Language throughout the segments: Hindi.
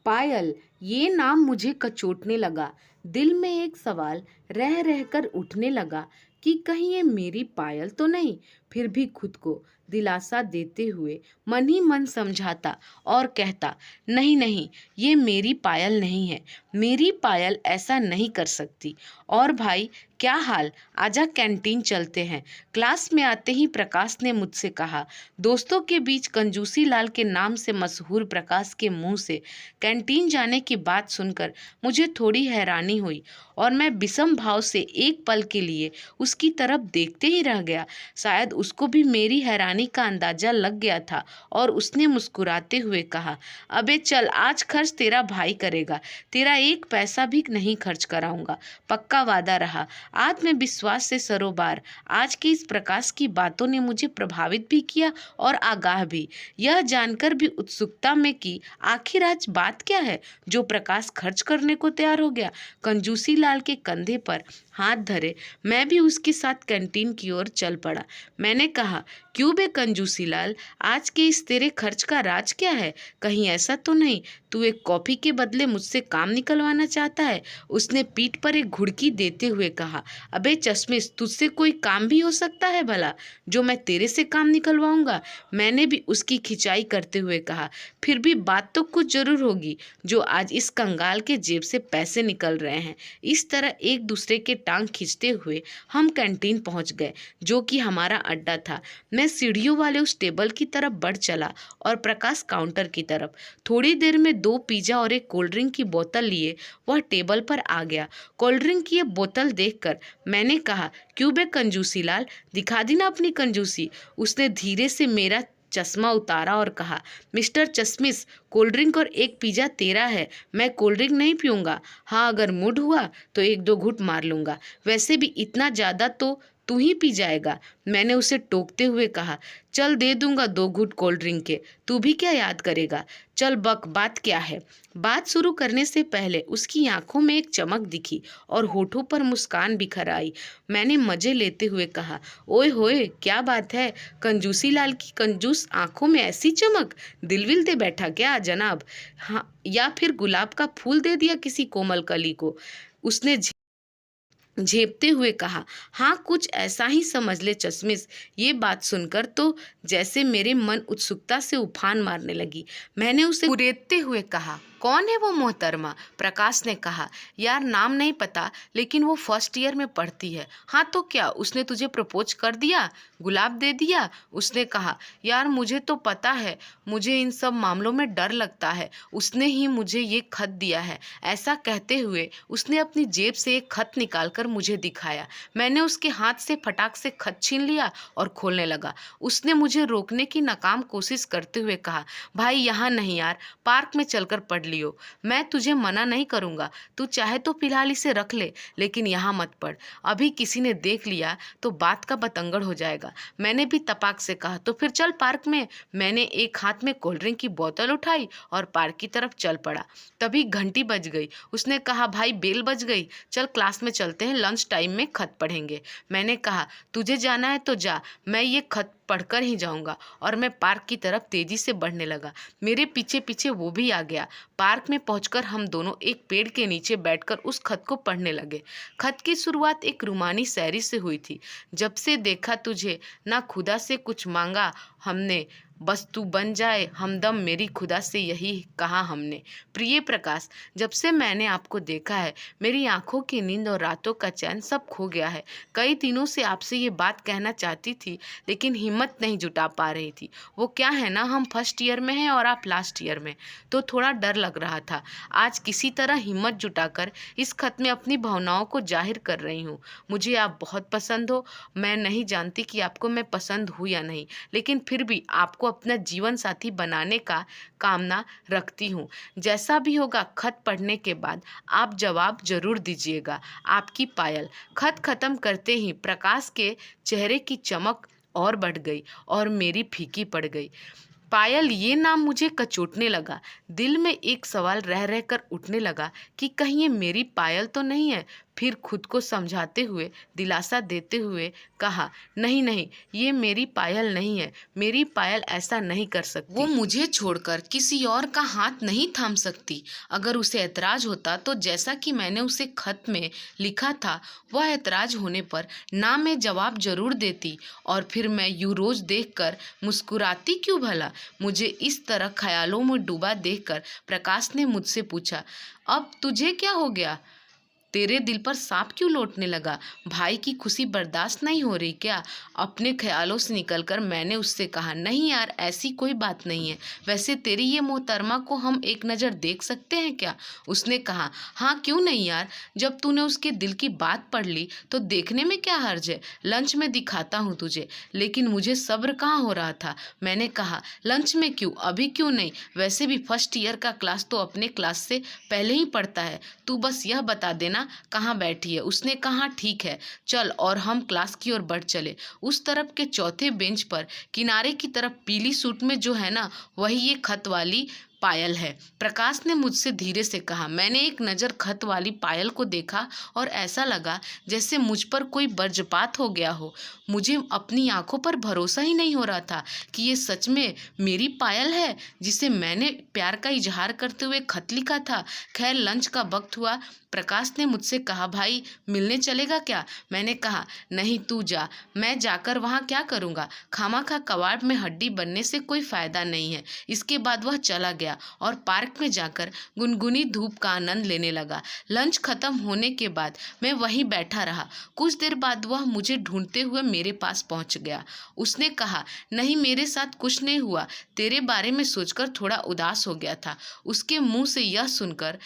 पायल, ये नाम मुझे कचोटने लगा। दिल में एक सवाल रह रहकर उठने लगा कि कहीं ये मेरी पायल तो नहीं। फिर भी खुद को दिलासा देते हुए मन ही मन समझाता और कहता, नहीं नहीं, ये मेरी पायल नहीं है। मेरी पायल ऐसा नहीं कर सकती। और भाई, क्या हाल? आजा कैंटीन चलते हैं। क्लास में आते ही प्रकाश ने मुझसे कहा। दोस्तों के बीच कंजूसी लाल के नाम से मशहूर प्रकाश के मुंह से कैंटीन जाने की बात सुनकर मुझे थोड़ी हैरानी हुई और मैं विषम भाव से एक पल के लिए उसकी तरफ देखते ही रह गया। शायद उसको भी मेरी हैरानी का अंदाजा लग गया था और उसने मुस्कुराते हुए कहा, अबे चल, आज खर्च तेरा भाई करेगा। तेरा एक पैसा भी नहीं खर्च कराऊंगा, पक्का वादा रहा। आत्मविश्वास से सरोबार आज की इस प्रकाश की बातों ने मुझे प्रभावित भी किया और आगाह भी। यह जानकर भी उत्सुकता में कि आखिर आज बात क्या है जो प्रकाश खर्च करने को तैयार हो गया। कंजूसी लाल के कंधे पर हाथ धरे मैं भी उसके साथ कैंटीन की ओर चल पड़ा। मैंने कहा, क्यों बे कंजूसी लाल, आज के इस तेरे खर्च का राज क्या है? कहीं ऐसा तो नहीं तू एक कॉफी के बदले मुझसे काम निकलवाना चाहता है? उसने पीठ पर एक घुड़की देते हुए कहा। अबे चश्मिश, तुझसे कोई काम भी हो सकता है भला जो मैं तेरे से काम निकलवाऊंगा? मैंने भी उसकी खिंचाई करते हुए कहा। फिर भी बात तो कुछ जरूर होगी जो आज इस कंगाल के जेब से पैसे निकल रहे हैं। इस तरह एक दूसरे के टांग खींचते हुए हम कैंटीन पहुंच गए, जो कि हमारा अड्डा था। मैं सीढ़ियों वाले उस टेबल की तरफ बढ़ चला और प्रकाश काउंटर की तरफ। थोड़ी देर में 2 पिज्जा और एक कोल्ड ड्रिंक की बोतल लिए वह टेबल पर आ गया। कोल्ड ड्रिंक की ये बोतल देखकर मैंने कहा, क्यों बे कंजूसी लाल, दिखा दी ना अपनी कंजूसी। उसने धीरे से मेरा चश्मा उतारा और कहा, मिस्टर चश्मिश, कोल्ड ड्रिंक और एक पिज्जा तेरा है। मैं कोल्ड ड्रिंक नहीं पीऊंगा। हाँ, अगर मूड हुआ तो 1-2 घूंट मार लूंगा। वैसे भी इतना ज़्यादा तो तू ही पी जाएगा। मैंने उसे टोकते हुए कहा, चल दे दूंगा 2 घूंट कोल्ड ड्रिंक के, तू भी क्या याद करेगा। चल बक, बात क्या है? बात शुरू करने से पहले उसकी आंखों में एक चमक दिखी और होठों पर मुस्कान बिखर आई। मैंने मजे लेते हुए कहा, ओए होए, क्या बात है? कंजूसी लाल की कंजूस आंखों में ऐसी चमक? दिल विल दे बैठा क्या जनाब? हाँ, या फिर गुलाब का फूल दे दिया किसी कोमल कली को? उसने झेपते हुए कहा। हाँ, कुछ ऐसा ही समझ ले चश्मिश। ये बात सुनकर तो जैसे मेरे मन उत्सुकता से उफान मारने लगी। मैंने उसे कुरेदते हुए कहा, कौन है वो मोहतरमा? प्रकाश ने कहा, यार नाम नहीं पता, लेकिन वो फर्स्ट ईयर में पढ़ती है। हाँ तो क्या, उसने तुझे प्रपोज कर दिया, गुलाब दे दिया? उसने कहा, यार मुझे तो पता है, मुझे इन सब मामलों में डर लगता है, उसने ही मुझे ये खत दिया है। ऐसा कहते हुए उसने अपनी जेब से एक खत निकालकर मुझे दिखाया। मैंने उसके हाथ से फटाक से खत छीन लिया और खोलने लगा। उसने मुझे रोकने की नाकाम कोशिश करते हुए कहा, भाई यहाँ नहीं यार, पार्क में चलकर पढ़ लियो। मैं तुझे मना नहीं करूँगा, तू चाहे तो फिलहाल इसे रख ले, लेकिन यहाँ मत पढ़। अभी किसी ने देख लिया तो बात का बतंगड़ हो जाएगा। मैंने भी तपाक से कहा, तो फिर चल पार्क में। मैंने एक हाथ में कोल्ड ड्रिंक की बोतल उठाई और पार्क की तरफ चल पड़ा। तभी घंटी बज गई। उसने कहा, भाई बेल बज गई, चल क्लास में चलते हैं, लंच टाइम में खत पढ़ेंगे। मैंने कहा, तुझे जाना है तो जा, मैं ये खत पढ़कर ही जाऊंगा। और मैं पार्क की तरफ तेजी से बढ़ने लगा। मेरे पीछे पीछे वो भी आ गया। पार्क में पहुंचकर हम दोनों एक पेड़ के नीचे बैठकर उस खत को पढ़ने लगे। खत की शुरुआत एक रूमानी शायरी से हुई थी। जब से देखा तुझे, ना खुदा से कुछ मांगा हमने, बस तू बन जाए हमदम, मेरी खुदा से यही कहा हमने। प्रिय प्रकाश, जब से मैंने आपको देखा है, मेरी आंखों की नींद और रातों का चैन सब खो गया है। कई दिनों से आपसे ये बात कहना चाहती थी, लेकिन हिम्मत नहीं जुटा पा रही थी। वो क्या है ना, हम फर्स्ट ईयर में हैं और आप लास्ट ईयर में, तो थोड़ा डर लग रहा था। आज किसी तरह हिम्मत जुटाकर इस खत में अपनी भावनाओं को जाहिर कर रही हूँ। मुझे आप बहुत पसंद हो। मैं नहीं जानती कि आपको मैं पसंद हूँ या नहीं, लेकिन फिर भी आपको अपना जीवन साथी बनाने का कामना रखती हूँ। जैसा भी होगा, खत पढ़ने के बाद आप जवाब जरूर दीजिएगा। आपकी पायल। खत खत्म करते ही प्रकाश के चेहरे की चमक और बढ़ गई और मेरी फीकी पड़ गई। पायल, ये नाम मुझे कचोटने लगा। दिल में एक सवाल रह रहकर उठने लगा कि कहीं ये मेरी पायल तो नहीं है। फिर खुद को समझाते हुए, दिलासा देते हुए कहा, नहीं नहीं, ये मेरी पायल नहीं है, मेरी पायल ऐसा नहीं कर सकती। वो मुझे छोड़कर किसी और का हाथ नहीं थाम सकती। अगर उसे ऐतराज होता तो जैसा कि मैंने उसे खत में लिखा था, वह ऐतराज होने पर ना मैं जवाब जरूर देती, और फिर मैं यूं रोज देखकर मुस्कुराती क्यों भला। मुझे इस तरह ख्यालों में डूबा देखकर प्रकाश ने मुझसे पूछा, अब तुझे क्या हो गया? तेरे दिल पर सांप क्यों लौटने लगा? भाई की खुशी बर्दाश्त नहीं हो रही क्या? अपने ख्यालों से निकलकर मैंने उससे कहा, नहीं यार, ऐसी कोई बात नहीं है। वैसे तेरी ये मोहतरमा को हम एक नज़र देख सकते हैं क्या? उसने कहा, हाँ क्यों नहीं यार, जब तूने उसके दिल की बात पढ़ ली तो देखने में क्या हर्ज है। लंच में दिखाता हूँ तुझे। लेकिन मुझे सब्र कहाँ हो रहा था। मैंने कहा, लंच में क्यों, अभी क्यों नहीं? वैसे भी फर्स्ट ईयर का क्लास तो अपने क्लास से पहले ही पढ़ता है। तू बस यह बता देना कहाँ बैठी है। उसने कहा, ठीक है चल, और हम क्लास की ओर बढ़ चले। उस तरफ के चौथे बेंच पर किनारे की तरफ पीली सूट में जो है ना, वही ये खत वाली पायल है। प्रकाश ने मुझसे धीरे से कहा। मैंने एक नज़र खत वाली पायल को देखा और ऐसा लगा जैसे मुझ पर कोई वज्रपात हो गया हो। मुझे अपनी आंखों पर भरोसा ही नहीं हो रहा था कि ये सच में मेरी पायल है, जिसे मैंने प्यार का इजहार करते हुए खत लिखा था। खैर लंच का वक्त हुआ। प्रकाश ने मुझसे कहा, भाई मिलने चलेगा क्या? मैंने कहा, नहीं तू जा, मैं जाकर वहाँ क्या करूँगा? खामाखा कबाड़ में हड्डी बनने से कोई फ़ायदा नहीं है। इसके बाद वह चला गया और पार्क में जाकर गुनगुनी धूप का आनंद लेने लगा। लंच खत्म होने के बाद मैं वहीं बैठा रहा। कुछ देर बाद वह मुझे ढूंढते हुए मेरे पास पहुंच गया। उसने कहा, नहीं मेरे साथ कुछ नहीं हुआ, तेरे बारे में सोचकर थोड़ा उदास हो गया था। उसके मुंह से यह सुनकर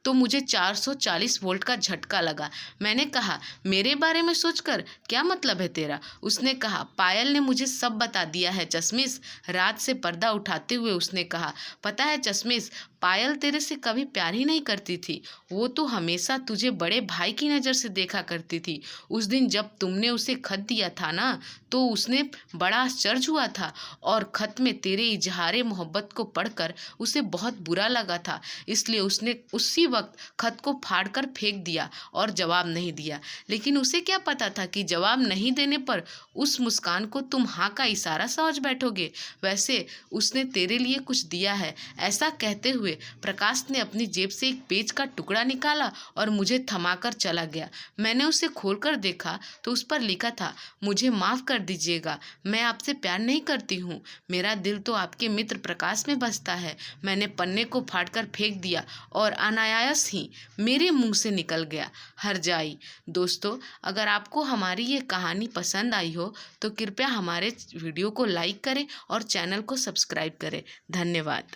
तो मुझे 440 वोल्ट का झटका लगा। मैंने कहा, मेरे बारे में सोचकर क्या मतलब है तेरा? उसने कहा, पायल ने मुझे सब बता दिया है चश्मिश। रात से पर्दा उठाते हुए उसने कहा, पता है चश्मिश, पायल तेरे से कभी प्यार ही नहीं करती थी। वो तो हमेशा तुझे बड़े भाई की नज़र से देखा करती थी। उस दिन जब तुमने उसे खत दिया था ना, तो उसने बड़ा आश्चर्य हुआ था, और खत में तेरे इजहारे मोहब्बत को पढ़कर उसे बहुत बुरा लगा था। इसलिए उसने उसी वक्त खत को फाड़कर फेंक दिया और जवाब नहीं दिया। लेकिन उसे क्या पता था कि जवाब नहीं देने पर उस मुस्कान को तुम हाँ का इशारा समझ बैठोगे। वैसे उसने तेरे लिए कुछ दिया है। ऐसा कहते हुए प्रकाश ने अपनी जेब से एक पेज का टुकड़ा निकाला और मुझे थमाकर चला गया। मैंने उसे खोलकर देखा तो उस पर लिखा था, मुझे माफ़ कर दीजिएगा, मैं आपसे प्यार नहीं करती हूँ। मेरा दिल तो आपके मित्र प्रकाश में बसता है। मैंने पन्ने को फाड़कर फेंक दिया और अनायास ही मेरे मुंह से निकल गया, हरजाई। दोस्तों, अगर आपको हमारी ये कहानी पसंद आई हो तो कृपया हमारे वीडियो को लाइक करें और चैनल को सब्सक्राइब करें। धन्यवाद।